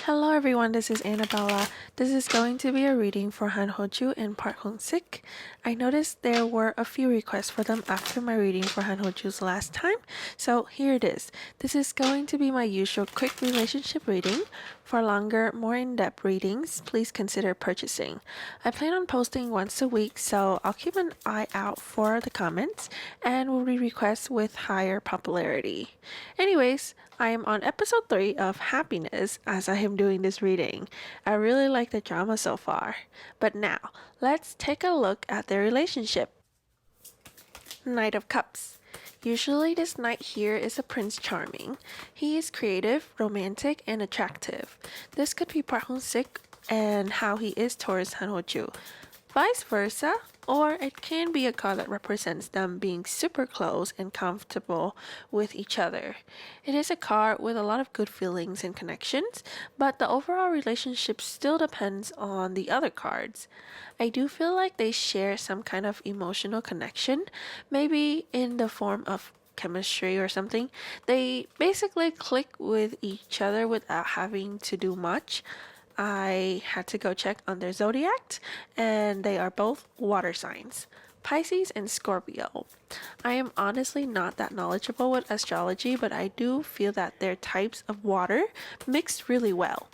Hello everyone, this is Annabella. This is going to be a reading for Hyo Joo and Hyung Sik. I noticed there were a few requests for them after my reading for Hyo Joo's last time, so here it is. This is going to be my usual quick relationship reading. For longer, more in-depth readings, please consider purchasing. I plan on posting once a week, so I'll keep an eye out for the comments and will read requests with higher popularity. Anyways, I am on episode 3 of Happiness as I am doing this reading. I really like the drama so far. But now, let's take a look at their relationship. Knight of Cups. Usually this knight here is a Prince Charming. He is creative, romantic, and attractive. This could be Hyung Sik and how he is towards Hyo Joo. Vice versa, or it can be a card that represents them being super close and comfortable with each other. It is a card with a lot of good feelings and connections, but the overall relationship still depends on the other cards. I do feel like they share some kind of emotional connection, maybe in the form of chemistry or something. They basically click with each other without having to do much. I had to go check on their zodiac, and they are both water signs, Pisces and Scorpio. I am honestly not that knowledgeable with astrology, but I do feel that their types of water mix really well.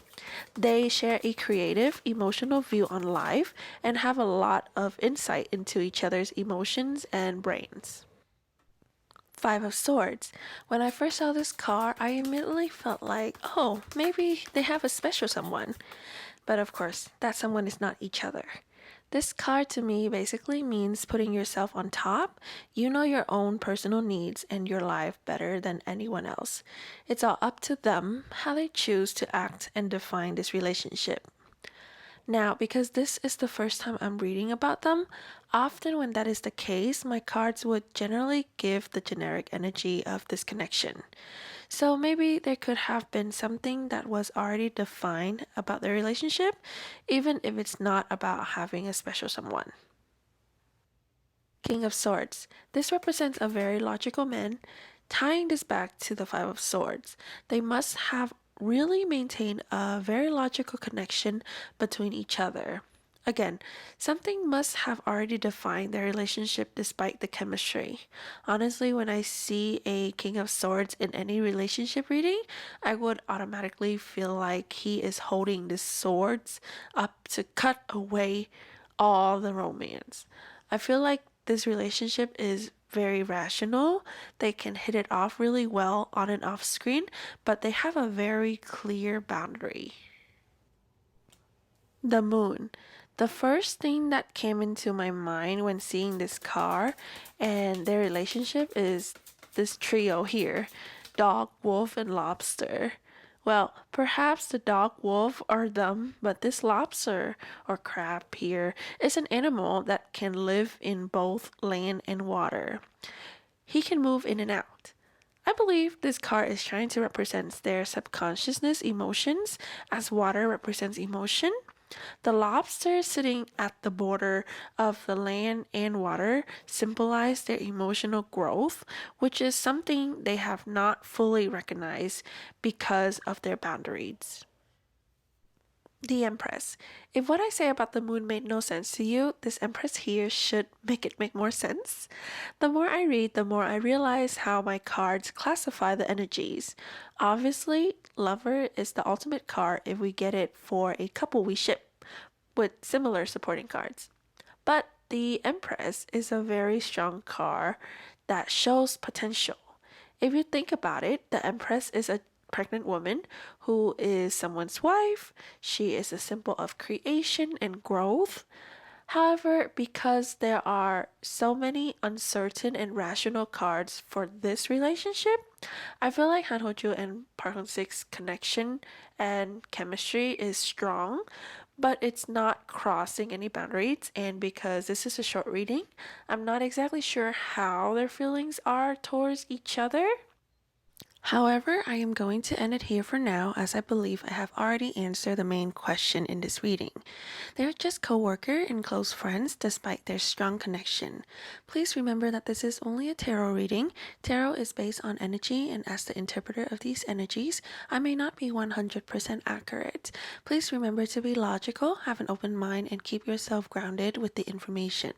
They share a creative, emotional view on life and have a lot of insight into each other's emotions and brains. Five of Swords. When I first saw this card, I immediately felt like, oh, maybe they have a special someone. But of course, that someone is not each other. This card to me basically means putting yourself on top. You know your own personal needs and your life better than anyone else. It's all up to them how they choose to act and define this relationship. Now, because this is the first time I'm reading about them, often when that is the case, my cards would generally give the generic energy of this connection. So maybe there could have been something that was already defined about the relationship, even if it's not about having a special someone. King of Swords. This represents a very logical man. Tying this back to the Five of Swords, they must have really maintained a very logical connection between each other. Again, something must have already defined their relationship despite the chemistry. Honestly, when I see a King of Swords in any relationship reading, I would automatically feel like he is holding the swords up to cut away all the romance. I feel like this relationship is very rational. They can hit it off really well on and off screen, but they have a very clear boundary. The moon. The first thing that came into my mind when seeing this car and their relationship is this trio here, dog, wolf, and lobster. Well, perhaps the dog, wolf are them, but this lobster or crab here is an animal that can live in both land and water. He can move in and out. I believe this card is trying to represent their subconsciousness emotions as water represents emotion. The lobster sitting at the border of the land and water symbolize their emotional growth, which is something they have not fully recognized because of their boundaries. The Empress. If what I say about the moon made no sense to you, this Empress here should make it make more sense. The more I read, the more I realize how my cards classify the energies. Obviously, Lover is the ultimate card if we get it for a couple we ship, with similar supporting cards. But the Empress is a very strong card that shows potential. If you think about it, the Empress is a pregnant woman who is someone's wife. She is a symbol of creation and growth. However, because there are so many uncertain and rational cards for this relationship, I feel like Hyo Joo and Park Hyung Sik's connection and chemistry is strong, but it's not crossing any boundaries. And because this is a short reading, I'm not exactly sure how their feelings are towards each other. However, I am going to end it here for now as I believe I have already answered the main question in this reading. They're just co-worker and close friends despite their strong connection. Please remember that this is only a tarot reading. Tarot is based on energy, and as the interpreter of these energies, I may not be 100% accurate. Please remember to be logical, have an open mind, and keep yourself grounded with the information.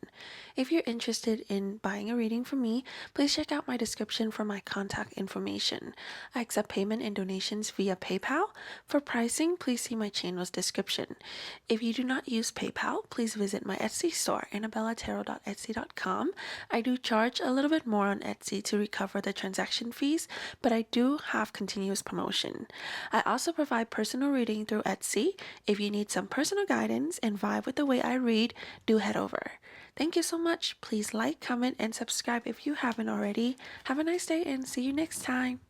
If you're interested in buying a reading from me, please check out my description for my contact information. I accept payment and donations via PayPal. For pricing, please see my channel's description. If you do not use PayPal, please visit my Etsy store, annabellatarot.etsy.com. I do charge a little bit more on Etsy to recover the transaction fees, but I do have continuous promotion. I also provide personal reading through Etsy. If you need some personal guidance and vibe with the way I read, do head over. Thank you so much. Please like, comment, and subscribe if you haven't already. Have a nice day and see you next time.